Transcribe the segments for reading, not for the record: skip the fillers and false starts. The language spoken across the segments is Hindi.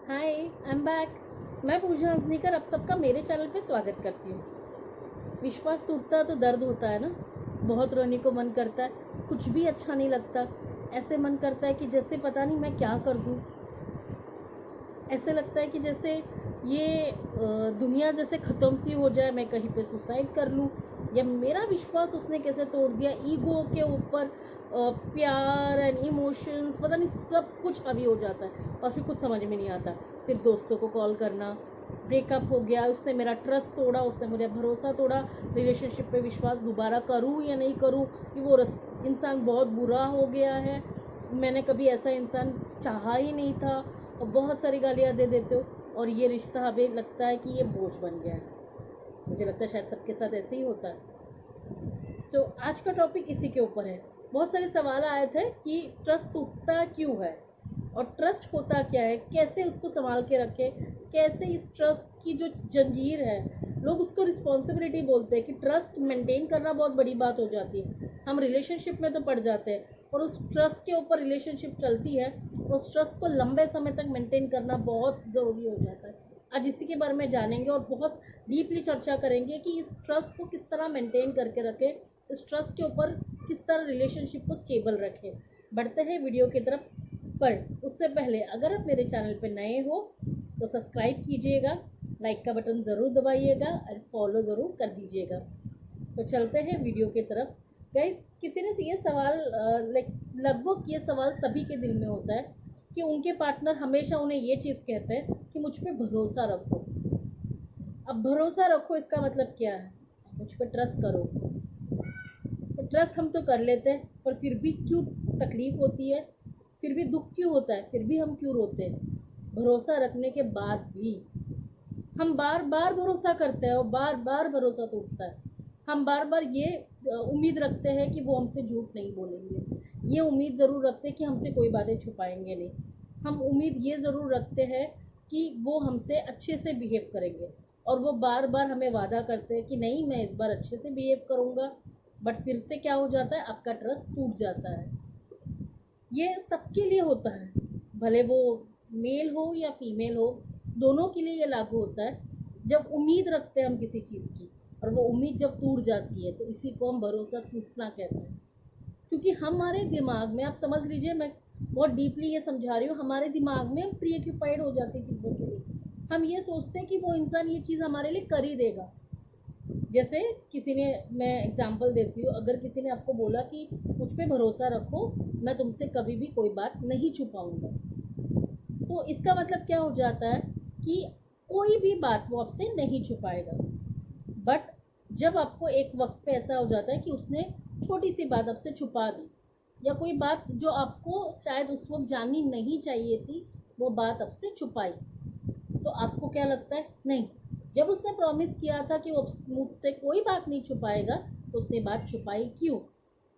Hi, I am back. मैं पूजा हंसनीकर आप सबका मेरे चैनल पे स्वागत करती हूँ। विश्वास टूटता है तो दर्द होता है ना। बहुत रोने को मन करता है, कुछ भी अच्छा नहीं लगता। ऐसे मन करता है कि जैसे पता नहीं मैं क्या कर दूँ। ऐसे लगता है कि जैसे ये दुनिया जैसे ख़त्म सी हो जाए, मैं कहीं पे सुसाइड कर लूँ, या मेरा विश्वास उसने कैसे तोड़ दिया। ईगो के ऊपर प्यार एंड इमोशंस, पता नहीं सब कुछ हावी हो जाता है और फिर कुछ समझ में नहीं आता। फिर दोस्तों को कॉल करना, ब्रेकअप हो गया, उसने मेरा ट्रस्ट तोड़ा, उसने मुझे भरोसा तोड़ा, रिलेशनशिप पे विश्वास दोबारा करूँ या नहीं करूँ, कि वो इंसान बहुत बुरा हो गया है, मैंने कभी ऐसा इंसान चाहा ही नहीं था, और बहुत सारी गालियाँ दे देते हो, और ये रिश्ता हमें लगता है कि ये बोझ बन गया है। मुझे लगता है शायद सबके साथ ऐसे ही होता है। तो आज का टॉपिक इसी के ऊपर है। बहुत सारे सवाल आए थे कि ट्रस्ट टूटता क्यों है और ट्रस्ट होता क्या है, कैसे उसको संभाल के रखें, कैसे इस ट्रस्ट की जो जंजीर है, लोग उसको रिस्पॉन्सिबिलिटी बोलते हैं कि ट्रस्ट मेंटेन करना बहुत बड़ी बात हो जाती है। हम रिलेशनशिप में तो पड़ जाते हैं और उस ट्रस्ट के ऊपर रिलेशनशिप चलती है, उस ट्रस्ट को लंबे समय तक मेंटेन करना बहुत ज़रूरी हो जाता है। आज इसी के बारे में जानेंगे और बहुत डीपली चर्चा करेंगे कि इस ट्रस्ट को किस तरह मेंटेन करके रखें, इस ट्रस्ट के ऊपर किस तरह रिलेशनशिप को स्टेबल रखें। बढ़ते हैं वीडियो की तरफ। पर उससे पहले अगर आप मेरे चैनल पर नए हो तो सब्सक्राइब कीजिएगा, लाइक का बटन ज़रूर दबाइएगा और फॉलो ज़रूर कर दीजिएगा। तो चलते हैं वीडियो की तरफ। गाइस, किसी ने ये सवाल लगभग ये सवाल सभी के दिल में होता है कि उनके पार्टनर हमेशा उन्हें ये चीज़ कहते हैं कि मुझ पर भरोसा रखो। अब भरोसा रखो इसका मतलब क्या है? मुझ पर ट्रस्ट करो। तो ट्रस्ट हम तो कर लेते हैं, पर फिर भी क्यों तकलीफ़ होती है, फिर भी दुख क्यों होता है, फिर भी हम क्यों रोते हैं? भरोसा रखने के बाद भी हम बार बार भरोसा करते हैं और बार बार भरोसा टूटता है। हम बार बार ये उम्मीद रखते हैं कि वो हमसे झूठ नहीं बोलेंगे, ये उम्मीद ज़रूर रखते हैं कि हमसे कोई बातें छुपाएंगे नहीं। हम उम्मीद ये ज़रूर रखते हैं कि वो हमसे अच्छे से बिहेव करेंगे, और वो बार बार हमें वादा करते हैं कि नहीं, मैं इस बार अच्छे से बिहेव करूँगा। बट फिर से क्या हो जाता है, आपका ट्रस्ट टूट जाता है। ये सबके लिए होता है, भले वो मेल हो या फीमेल हो, दोनों के लिए ये लागू होता है। जब उम्मीद रखते हैं हम किसी चीज़ की और वो उम्मीद जब टूट जाती है, तो इसी को हम भरोसा टूटना कहते हैं। क्योंकि हमारे दिमाग में, आप समझ लीजिए, मैं बहुत डीपली ये समझा रही हूँ, हमारे दिमाग में हम प्रीऑक्यूपाइड हो जाते हैं चीज़ों के लिए। हम ये सोचते हैं कि वो इंसान ये चीज़ हमारे लिए कर ही देगा। जैसे किसी ने, मैं एग्जांपल देती हूँ, अगर किसी ने आपको बोला कि मुझ पे भरोसा रखो, मैं तुमसे कभी भी कोई बात नहीं छुपाऊंगा, तो इसका मतलब क्या हो जाता है कि कोई भी बात वो आपसे नहीं छुपाएगा। बट जब आपको एक वक्त पे ऐसा हो जाता है कि उसने छोटी सी बात आपसे छुपा दी, या कोई बात जो आपको शायद उस वक्त जाननी नहीं चाहिए थी, वो बात आपसे छुपाई, तो आपको क्या लगता है, नहीं, जब उसने प्रॉमिस किया था कि वो मुझसे कोई बात नहीं छुपाएगा, तो उसने बात छुपाई क्यों?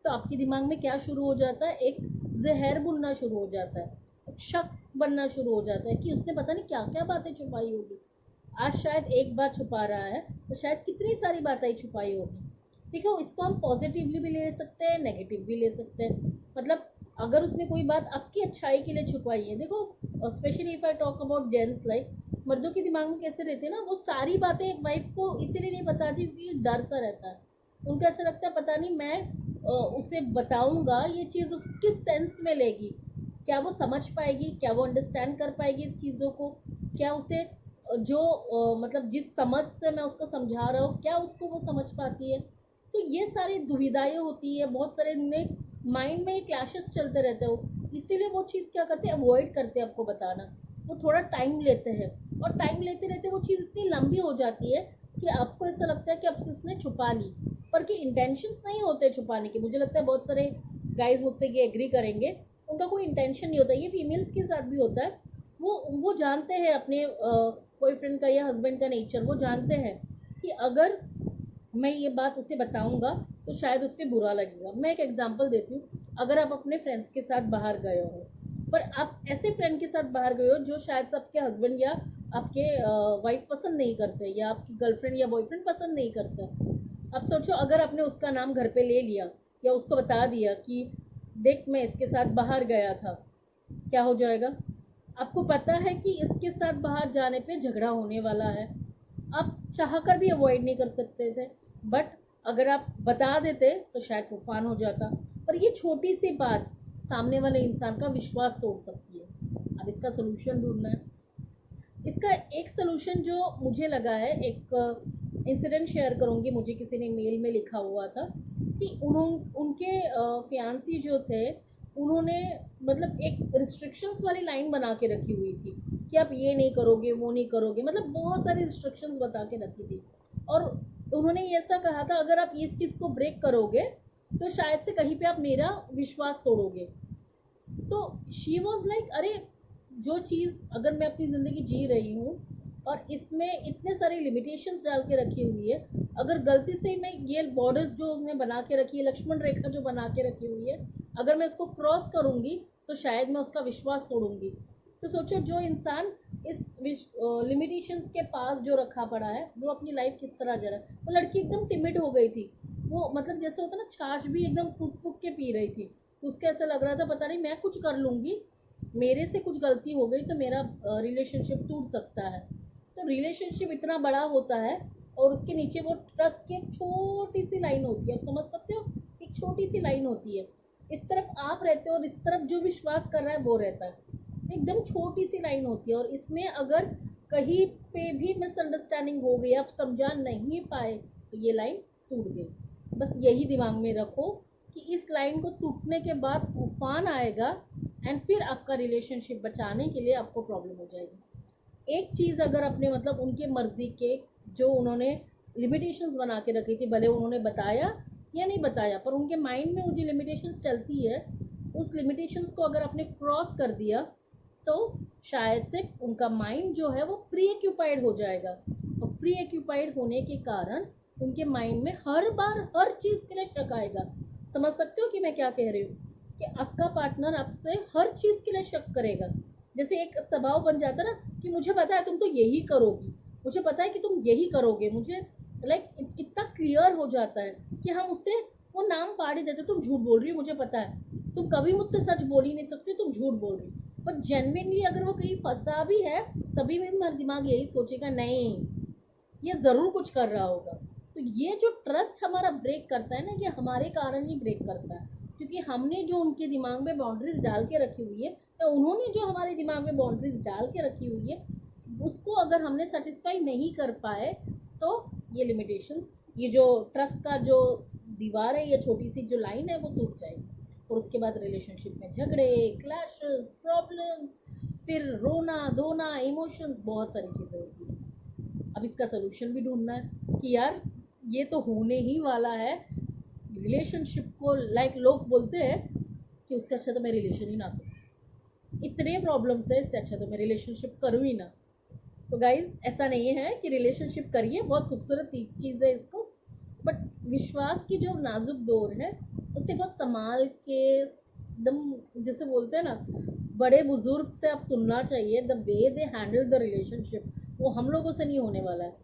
तो आपके दिमाग में क्या शुरू हो जाता है, एक जहर बुनना शुरू हो जाता है, शक बनना शुरू हो जाता है कि उसने पता नहीं क्या क्या बातें छुपाई होगी। आज शायद एक बात छुपा रहा है, तो शायद कितनी सारी बातें छुपाई होगी। देखो, इसको हम पॉजिटिवली भी ले सकते हैं, नेगेटिव भी ले सकते हैं। मतलब अगर उसने कोई बात आपकी अच्छाई के लिए छुपाई है, देखो, specially if I talk about gents, like मर्दों के दिमाग में कैसे रहते हैं ना, वो सारी बातें एक वाइफ को इसीलिए नहीं बताती क्योंकि डर सा रहता है। उनको ऐसा लगता है पता नहीं मैं उसे बताऊंगा, ये चीज़ उस किस सेंस में लेगी, क्या वो समझ पाएगी, क्या वो अंडरस्टैंड कर पाएगी इस चीज़ों को, क्या उसे जो मतलब जिस समझ से मैं उसको समझा रहा हूँ, क्या उसको वो समझ पाती है। तो ये सारी दुविधाएं होती है, बहुत सारे माइंड में क्लैशेस चलते रहते हो, इसीलिए वो चीज़ क्या करते हैं, अवॉइड करते हैं आपको बताना। वो थोड़ा टाइम लेते हैं, और टाइम लेते रहते वो चीज़ इतनी लंबी हो जाती है कि आपको ऐसा लगता है कि अब उसने छुपा ली, पर कि इंटेंशंस नहीं होते छुपाने के। मुझे लगता है बहुत सारे गाइज मुझसे ये एग्री करेंगे, उनका कोई इंटेंशन नहीं होता। ये फीमेल्स के साथ भी होता है। वो जानते हैं अपने बॉयफ्रेंड का या हस्बैंड का नेचर, वो जानते हैं कि अगर मैं ये बात उसे बताऊंगा तो शायद उससे बुरा लगेगा। मैं एक एग्जांपल देती हूँ। अगर आप अपने फ्रेंड्स के साथ बाहर गए हो, पर आप ऐसे फ्रेंड के साथ बाहर गए हो जो शायद आपके हस्बैंड या आपके वाइफ पसंद नहीं करते, या आपकी गर्लफ्रेंड या बॉयफ्रेंड पसंद नहीं करते, अब सोचो अगर आपने उसका नाम घर पे ले लिया या उसको बता दिया कि देख मैं इसके साथ बाहर गया था, क्या हो जाएगा? आपको पता है कि इसके साथ बाहर जाने पे झगड़ा होने वाला है, आप चाहकर भी अवॉइड नहीं कर सकते थे, बट अगर आप बता देते तो शायद तूफान हो जाता। पर ये छोटी सी बात सामने वाले इंसान का विश्वास तोड़ सकती है। अब इसका सोल्यूशन ढूंढना है। इसका एक सोल्यूशन जो मुझे लगा है, एक इंसिडेंट शेयर करूँगी। मुझे किसी ने मेल में लिखा हुआ था कि उनके फियांसी जो थे, उन्होंने मतलब एक रिस्ट्रिक्शंस वाली लाइन बना के रखी हुई थी कि आप ये नहीं करोगे, वो नहीं करोगे, मतलब बहुत सारी रिस्ट्रिक्शंस बता के रखी थी। और उन्होंने ये ऐसा कहा था, अगर आप इस चीज़ को ब्रेक करोगे तो शायद से कहीं पे आप मेरा विश्वास तोड़ोगे। तो शी वॉज लाइक, अरे जो चीज़ अगर मैं अपनी ज़िंदगी जी रही हूँ और इसमें इतने सारे लिमिटेशंस डाल के रखी हुई है, अगर गलती से मैं ये बॉर्डर्स जो उसने बना के रखी है, लक्ष्मण रेखा जो बना के रखी हुई है, अगर मैं उसको क्रॉस करूँगी तो शायद मैं उसका विश्वास तोड़ूंगी। तो सोचो, जो इंसान इस लिमिटेशंस के पास जो रखा पड़ा है, वो अपनी लाइफ किस तरह जा रहा है। वो लड़की एकदम टिमिड हो गई थी, वो मतलब जैसे होता ना, छाछ भी एकदम फूक फूक के पी रही थी। तो उसके ऐसा लग रहा था, पता नहीं मैं कुछ कर लूँगी, मेरे से कुछ गलती हो गई तो मेरा रिलेशनशिप टूट सकता है। तो रिलेशनशिप इतना बड़ा होता है और उसके नीचे वो ट्रस्ट की एक छोटी सी लाइन होती है, आप समझ सकते हो, एक छोटी सी लाइन होती है। इस तरफ आप रहते हो और इस तरफ जो विश्वास कर रहा है वो रहता है, एकदम छोटी सी लाइन होती है। और इसमें अगर कहीं पे भी मिसअंडरस्टैंडिंग हो गई, आप समझा नहीं पाए, तो ये लाइन टूट गई। बस यही दिमाग में रखो कि इस लाइन को टूटने के बाद तूफान आएगा एंड फिर आपका रिलेशनशिप बचाने के लिए आपको प्रॉब्लम हो जाएगी। एक चीज़ अगर अपने मतलब उनके मर्जी के जो उन्होंने लिमिटेशंस बना के रखी थी, भले उन्होंने बताया या नहीं बताया, पर उनके माइंड में वो जो लिमिटेशंस चलती है, उस लिमिटेशंस को अगर आपने क्रॉस कर दिया तो शायद से उनका माइंड जो है वो प्री ऑक्यूपाइड हो जाएगा। और प्री ऑक्यूपाइड होने के कारण उनके माइंड में हर बार हर चीज़ के लिए शक आएगा। समझ सकते हो कि मैं क्या कह रही हूँ, कि आपका पार्टनर आपसे हर चीज़ के लिए शक करेगा। जैसे एक स्वभाव बन जाता है ना कि मुझे पता है तुम तो यही करोगी, मुझे पता है कि तुम यही करोगे, मुझे लाइक इतना क्लियर हो जाता है कि हम उससे वो नाम पाड़ ही देते, तुम झूठ बोल रही हो, मुझे पता है तुम कभी मुझसे सच बोल ही नहीं सकती, तुम झूठ बोल रही हो। पर जेन्युइनली अगर वो कहीं फंसा भी है, तभी भी मेरा दिमाग यही सोचेगा, नहीं ये ज़रूर कुछ कर रहा होगा। तो ये जो ट्रस्ट हमारा ब्रेक करता है ना, ये हमारे कारण ही ब्रेक करता है, क्योंकि हमने जो उनके दिमाग में बाउंड्रीज डाल के रखी हुई है, या उन्होंने जो हमारे दिमाग में बाउंड्रीज डाल के रखी हुई है, उसको अगर हमने सेटिस्फाई नहीं कर पाए, तो ये लिमिटेशंस, ये जो ट्रस्ट का जो दीवार है, ये छोटी सी जो लाइन है, वो टूट जाएगी। और उसके बाद रिलेशनशिप में झगड़े, क्लैशेस, प्रॉब्लम्स, फिर रोना धोना, इमोशंस, बहुत सारी चीज़ें होती हैं। अब इसका सोल्यूशन भी ढूंढना है कि यार ये तो होने ही वाला है। रिलेशनशिप को लाइक लोग बोलते हैं कि उससे अच्छा तो मैं रिलेशन ही ना करूँ, इतने प्रॉब्लम्स है, इससे अच्छा तो मैं रिलेशनशिप करूँ ही ना। तो गाइज ऐसा नहीं है कि रिलेशनशिप करिए, बहुत खूबसूरत चीज़ है इसको, बट विश्वास की जो नाजुक डोर है उसे बहुत संभाल के, एकदम जैसे बोलते हैं ना, बड़े बुजुर्ग से आप सुनना चाहिए, the way they handle the relationship, वो हम लोगों से नहीं होने वाला है।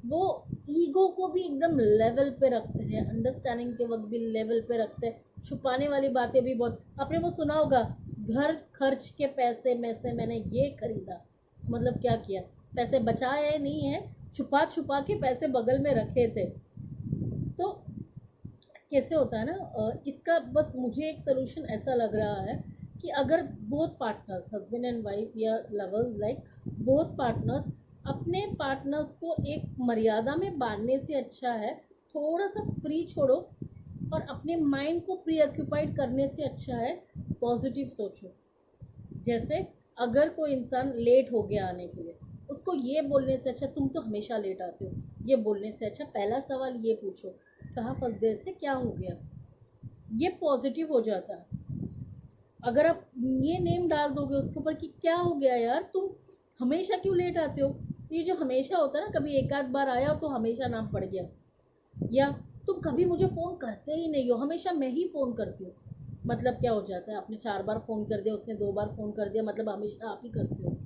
वो ईगो को भी एकदम लेवल पे रखते हैं, अंडरस्टैंडिंग के वक्त भी लेवल पे रखते हैं, छुपाने वाली बातें भी बहुत। आपने वो सुना होगा, घर खर्च के पैसे में से मैंने ये खरीदा, मतलब क्या किया, पैसे बचाए नहीं है, छुपा छुपा के पैसे बगल में रखे थे। तो कैसे होता है ना, इसका बस मुझे एक सोल्यूशन ऐसा लग रहा है कि अगर both partners, husband and wife या लवर्स, लाइक बोथ पार्टनर्स अपने पार्टनर्स को एक मर्यादा में बांधने से अच्छा है थोड़ा सा फ्री छोड़ो, और अपने माइंड को प्री ऑक्यूपाइड करने से अच्छा है पॉजिटिव सोचो। जैसे अगर कोई इंसान लेट हो गया आने के लिए, उसको ये बोलने से अच्छा, तुम तो हमेशा लेट आते हो, ये बोलने से अच्छा पहला सवाल ये पूछो, कहाँ फंस गए थे, क्या हो गया, ये पॉजिटिव हो जाता है। अगर आप ये नेम डाल दोगे उसके ऊपर कि क्या हो गया यार, तुम हमेशा क्यों लेट आते हो, तो ये जो हमेशा होता है ना, कभी एक आध बार आया हो तो हमेशा नाम पड़ गया, या तुम कभी मुझे फ़ोन करते ही नहीं हो, हमेशा मैं ही फ़ोन करती हूँ, मतलब क्या हो जाता है, आपने 4 बार फ़ोन कर दिया, उसने 2 बार फ़ोन कर दिया, मतलब हमेशा आप ही करते हो,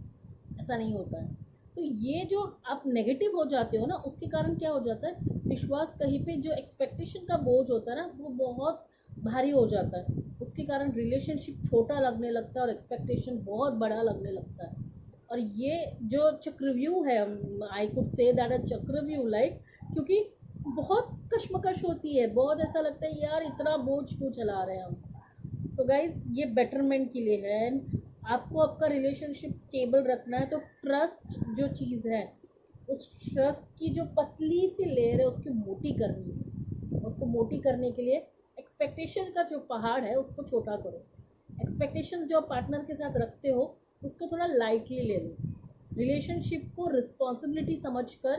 ऐसा नहीं होता है। तो ये जो आप नेगेटिव हो जाते हो ना, उसके कारण क्या हो जाता है, विश्वास कहीं पे जो एक्सपेक्टेशन का बोझ होता है ना, वो बहुत भारी हो जाता है। उसके कारण रिलेशनशिप छोटा लगने लगता है और एक्सपेक्टेशन बहुत बड़ा लगने लगता है। और ये जो चक्रव्यूह है, आई कुड से दैट अ चक्रव्यूह लाइक, क्योंकि बहुत कश्मकश होती है, बहुत ऐसा लगता है यार इतना बोझ क्यों चला रहे हैं हम। तो गाइज ये बेटरमेंट के लिए है। आपको आपका रिलेशनशिप स्टेबल रखना है तो ट्रस्ट जो चीज़ है, उस ट्रस्ट की जो पतली सी लेयर है उसकी मोटी करनी है। उसको मोटी करने के लिए एक्सपेक्टेशन का जो पहाड़ है उसको छोटा करो। एक्सपेक्टेशंस जो आप पार्टनर के साथ रखते हो उसको थोड़ा लाइटली ले लो। रिलेशनशिप को रिस्पॉन्सिबिलिटी समझकर,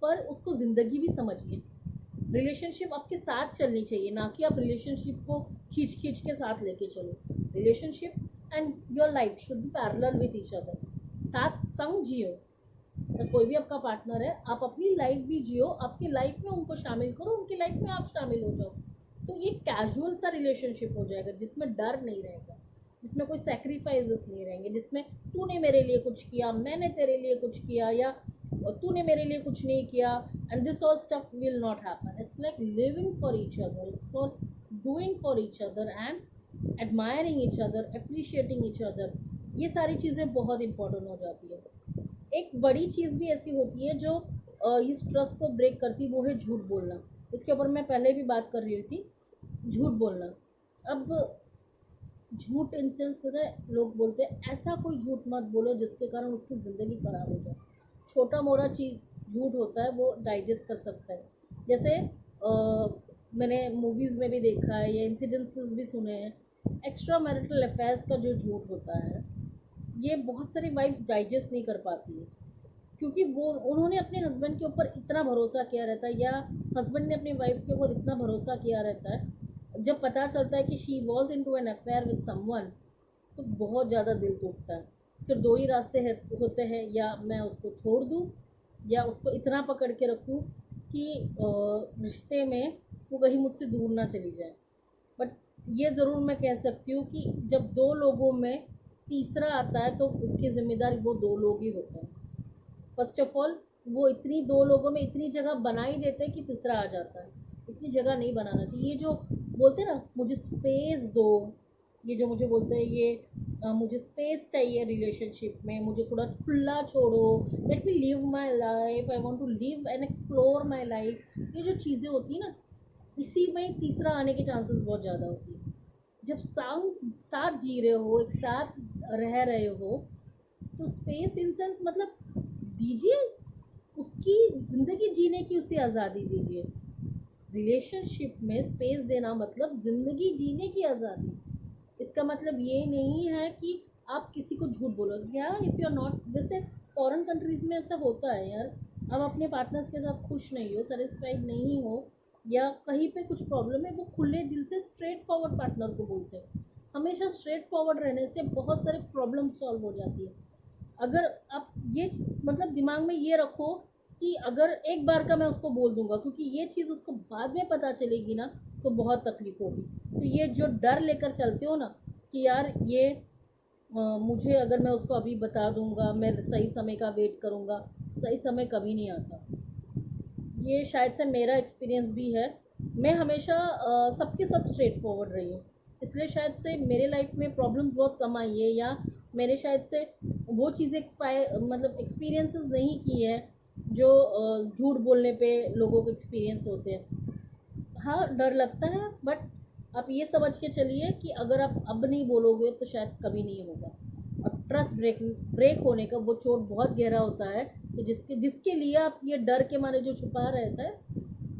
पर उसको ज़िंदगी भी समझिए। रिलेशनशिप आपके साथ चलनी चाहिए, ना कि आप रिलेशनशिप को खींच खींच के साथ लेके चलो। Relationship and your life should be parallel with each other. साथ संग जियो। तो कोई भी आपका पार्टनर है, आप अपनी लाइफ भी जियो, आपकी लाइफ में उनको शामिल करो, उनकी लाइफ में आप शामिल हो जाओ। तो ये कैजुअल सा रिलेशनशिप हो जाएगा जिसमें डर नहीं रहेगा, जिसमें कोई सेक्रीफाइसेस नहीं रहेंगे, जिसमें तूने मेरे लिए कुछ किया, मैंने तेरे लिए कुछ किया, या तूने मेरे लिए कुछ नहीं किया, and this all stuff will not happen. It's like living for each other, it's for doing for each other and admiring each other, appreciating each other. ये सारी चीज़ें बहुत इंपॉर्टेंट हो जाती है। एक बड़ी चीज़ भी ऐसी होती है जो इस ट्रस्ट को ब्रेक करती, वो है झूठ बोलना। इसके ऊपर मैं पहले भी बात कर रही थी, झूठ बोलना। अब झूठ इन सेंस होता है, लोग बोलते हैं ऐसा कोई झूठ मत बोलो जिसके कारण उसकी ज़िंदगी खराब हो जाए। छोटा मोटा चीज़ झूठ होता है वो डाइजेस्ट कर सकता है। जैसे मैंने मूवीज़ में भी देखा है या इंसिडेंसेस भी सुने हैं, एक्स्ट्रा मैरिटल अफेयर्स का जो झूठ होता है ये बहुत सारी वाइफ्स डाइजेस्ट नहीं कर पाती है, क्योंकि वो उन्होंने अपने हस्बैंड के ऊपर इतना भरोसा किया रहता है, या हस्बैंड ने अपनी वाइफ के ऊपर इतना भरोसा किया रहता है, जब पता चलता है कि she was into an affair with someone, तो बहुत ज़्यादा दिल टूटता है। फिर दो ही रास्ते होते हैं, या मैं उसको छोड़ दूँ या उसको इतना पकड़ के रखूँ कि रिश्ते में वो कहीं मुझसे दूर ना चली जाए। बट ये ज़रूर मैं कह सकती हूँ कि जब दो लोगों में तीसरा आता है तो उसकी ज़िम्मेदारी वो दो लोग ही होते हैं। फर्स्ट ऑफ ऑल वो इतनी दो लोगों में इतनी जगह बना ही देते हैं कि तीसरा आ जाता है। इतनी जगह नहीं बनाना चाहिए। ये जो बोलते हैं ना मुझे स्पेस दो, ये जो मुझे बोलते हैं ये मुझे स्पेस चाहिए रिलेशनशिप में, मुझे थोड़ा खुला छोड़ो, let me live my life, I want to live and explore my life, ये जो चीज़ें होती हैं ना, इसी में तीसरा आने के चांसेस बहुत ज़्यादा होती है। जब साथ जी रहे हो, एक साथ रह रहे हो, तो स्पेस इन सेंस मतलब दीजिए, उसकी ज़िंदगी जीने की उसे आज़ादी दीजिए। रिलेशनशिप में स्पेस देना मतलब ज़िंदगी जीने की आज़ादी। इसका मतलब ये नहीं है कि आप किसी को झूठ बोलो, या इफ़ यू आर नॉट, जैसे फॉरेन कंट्रीज़ में ऐसा होता है यार, आप अपने पार्टनर्स के साथ खुश नहीं हो, सेटिस्फाइड नहीं हो, या कहीं पे कुछ प्रॉब्लम है, वो खुले दिल से स्ट्रेट फॉरवर्ड पार्टनर को बोलते हैं। हमेशा स्ट्रेट फॉरवर्ड रहने से बहुत सारे प्रॉब्लम सॉल्व हो जाती है। अगर आप ये मतलब दिमाग में ये रखो कि अगर एक बार का मैं उसको बोल दूंगा, क्योंकि ये चीज़ उसको बाद में पता चलेगी ना तो बहुत तकलीफ होगी। तो ये जो डर लेकर चलते हो ना कि यार ये मुझे अगर मैं उसको अभी बता दूंगा, मैं सही समय का वेट करूंगा, सही समय कभी नहीं आता। ये शायद से मेरा एक्सपीरियंस भी है। मैं हमेशा सबके साथ स्ट्रेट फॉरवर्ड रही हूँ, इसलिए शायद से मेरे लाइफ में प्रॉब्लम बहुत कम आई है, या मेरे शायद से वो चीज़ें मतलब एक्सपीरियंसेस नहीं की है जो झूठ बोलने पे लोगों को एक्सपीरियंस होते हैं। हाँ डर लगता है, बट आप ये समझ के चलिए कि अगर आप अब नहीं बोलोगे तो शायद कभी नहीं होगा। और ट्रस्ट ब्रेक होने का वो चोट बहुत गहरा होता है, कि जिसके जिसके लिए आप ये डर के मारे जो छुपा रहता है,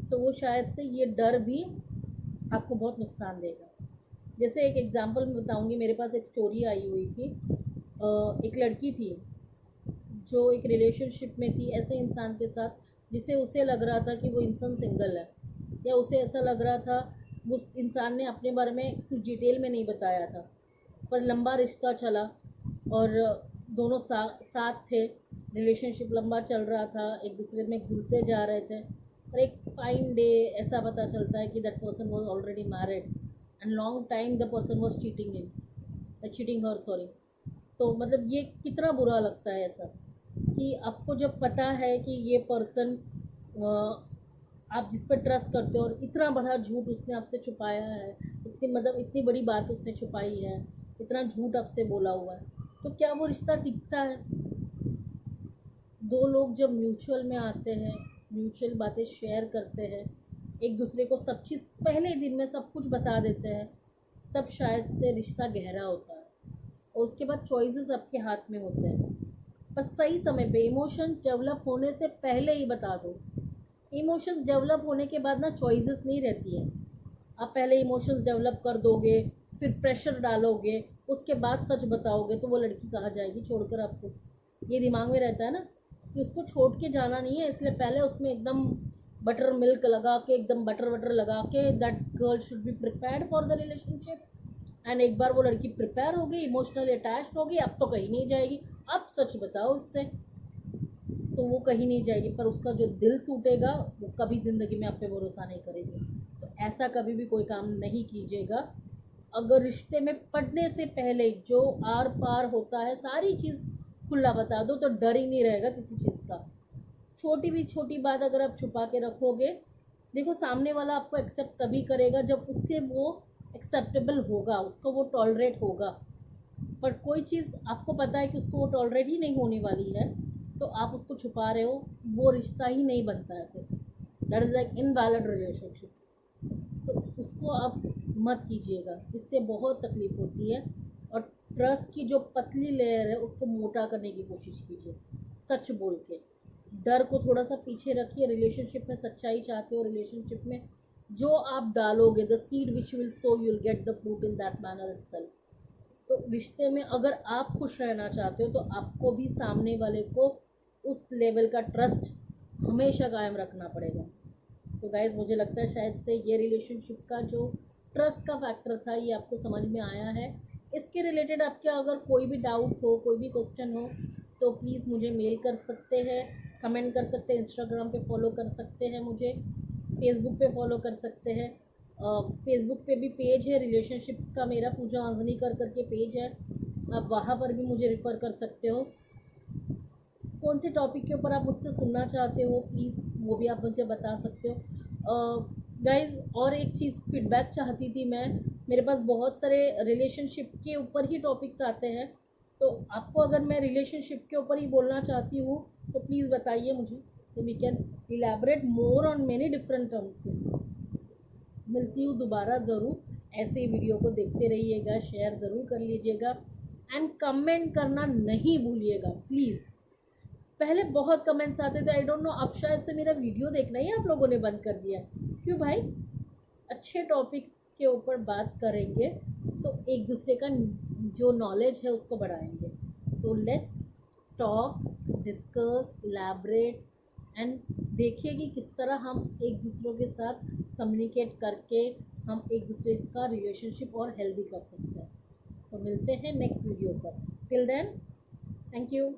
तो वो शायद से ये डर भी आपको बहुत नुकसान देगा। जैसे एक एग्जांपल मैं बताऊंगी, मेरे पास एक स्टोरी आई हुई थी। एक लड़की थी जो एक रिलेशनशिप में थी ऐसे इंसान के साथ जिसे उसे लग रहा था कि वो इंसान सिंगल है, या उसे ऐसा लग रहा था, उस इंसान ने अपने बारे में कुछ डिटेल में नहीं बताया था, पर लंबा रिश्ता चला और दोनों साथ थे, रिलेशनशिप लंबा चल रहा था, एक दूसरे में घुलते जा रहे थे, और एक फाइन डे ऐसा पता चलता है कि that person was already married and long time the person was cheating her, sorry. तो मतलब ये कितना बुरा लगता है ऐसा, कि आपको जब पता है कि ये पर्सन आप जिस पर ट्रस्ट करते हो और इतना बड़ा झूठ उसने आपसे छुपाया है, इतनी मतलब इतनी बड़ी बात उसने छुपाई है, इतना झूठ आपसे बोला हुआ है, तो क्या वो रिश्ता टिकता है? दो लोग जब म्यूचुअल में आते हैं, म्यूचुअल बातें शेयर करते हैं, एक दूसरे को सब चीज़ पहले दिन में सब कुछ बता देते हैं, तब शायद से रिश्ता गहरा होता है। और उसके बाद चॉइसेस आपके हाथ में होते हैं, बस सही समय पे इमोशन डेवलप होने से पहले ही बता दो। इमोशंस डेवलप होने के बाद ना चॉइसेस नहीं रहती है। आप पहले इमोशंस डेवलप कर दोगे, फिर प्रेशर डालोगे, उसके बाद सच बताओगे, तो वो लड़की कहाँ जाएगी छोड़कर आपको? ये दिमाग में रहता है ना कि उसको छोड़ के जाना नहीं है, इसलिए पहले उसमें एकदम बटर मिल्क लगा के, एकदम बटर वटर लगा के, that girl should be prepared for the relationship. And एक बार वो लड़की प्रिपेयर हो गई, इमोशनली अटैच्ड हो गई, अब तो कहीं नहीं जाएगी। अब सच बताओ उससे, तो वो कहीं नहीं जाएगी, पर उसका जो दिल टूटेगा वो कभी ज़िंदगी में आप पे भरोसा नहीं करेगी। तो ऐसा कभी भी कोई काम नहीं कीजिएगा। अगर रिश्ते में पड़ने से पहले जो आर पार होता है सारी चीज़ खुला बता दो, तो डर ही नहीं रहेगा किसी चीज़ का। छोटी भी छोटी बात अगर आप छुपा के रखोगे, देखो सामने वाला आपको एक्सेप्ट तभी करेगा जब उससे वो एक्सेप्टेबल होगा, उसको वो टॉलरेट होगा। पर कोई चीज़ आपको पता है कि उसको वो टॉलरेट ही नहीं होने वाली है, तो आप उसको छुपा रहे हो, वो रिश्ता ही नहीं बनता है फिर। That is like invalid relationship. तो उसको आप मत कीजिएगा, इससे बहुत तकलीफ होती है। और ट्रस्ट की जो पतली लेयर है उसको मोटा करने की कोशिश कीजिए, सच बोल के। डर को थोड़ा सा पीछे रखिए। रिलेशनशिप में सच्चाई चाहते हो, रिलेशनशिप में जो आप डालोगे, the seed which will so you will get the fruit in that manner itself. तो रिश्ते में अगर आप खुश रहना चाहते हो तो आपको भी सामने वाले को उस लेवल का ट्रस्ट हमेशा कायम रखना पड़ेगा। तो गाइज़ मुझे लगता है शायद से ये रिलेशनशिप का जो ट्रस्ट का फैक्टर था ये आपको समझ में आया है। इसके रिलेटेड आपके अगर कोई भी डाउट हो, कोई भी क्वेश्चन हो, तो प्लीज़ मुझे मेल कर सकते हैं, कमेंट कर सकते हैं, इंस्टाग्राम पे फॉलो कर सकते हैं, मुझे फेसबुक पे फॉलो कर सकते हैं। फेसबुक पे भी पेज है रिलेशनशिप्स का मेरा, पूजा आंजनी करके पेज है, आप वहाँ पर भी मुझे रिफ़र कर सकते हो। कौन से टॉपिक के ऊपर आप मुझसे सुनना चाहते हो प्लीज़ वो भी आप मुझे बता सकते हो। गाइज़ और एक चीज़ फीडबैक चाहती थी मैं, मेरे पास बहुत सारे रिलेशनशिप के ऊपर ही टॉपिक्स आते हैं, तो आपको अगर मैं रिलेशनशिप के ऊपर ही बोलना चाहती हूँ तो प्लीज़ बताइए मुझे, तो we can elaborate more on many different terms. मिलती हूँ दोबारा ज़रूर। ऐसे वीडियो को देखते रहिएगा, शेयर ज़रूर कर लीजिएगा एंड कमेंट करना नहीं भूलिएगा प्लीज़। पहले बहुत कमेंट्स आते थे, आई डोंट नो अब शायद से मेरा वीडियो देखना ही आप लोगों ने बंद कर दिया। क्यों भाई? अच्छे टॉपिक्स के ऊपर बात करेंगे तो एक दूसरे का जो नॉलेज है उसको बढ़ाएंगे। तो let's talk, discuss, elaborate and देखिए कि किस तरह हम एक दूसरों के साथ कम्युनिकेट करके हम एक दूसरे का रिलेशनशिप और हेल्दी कर सकते हैं। तो मिलते हैं नेक्स्ट वीडियो पर। Till then, thank you.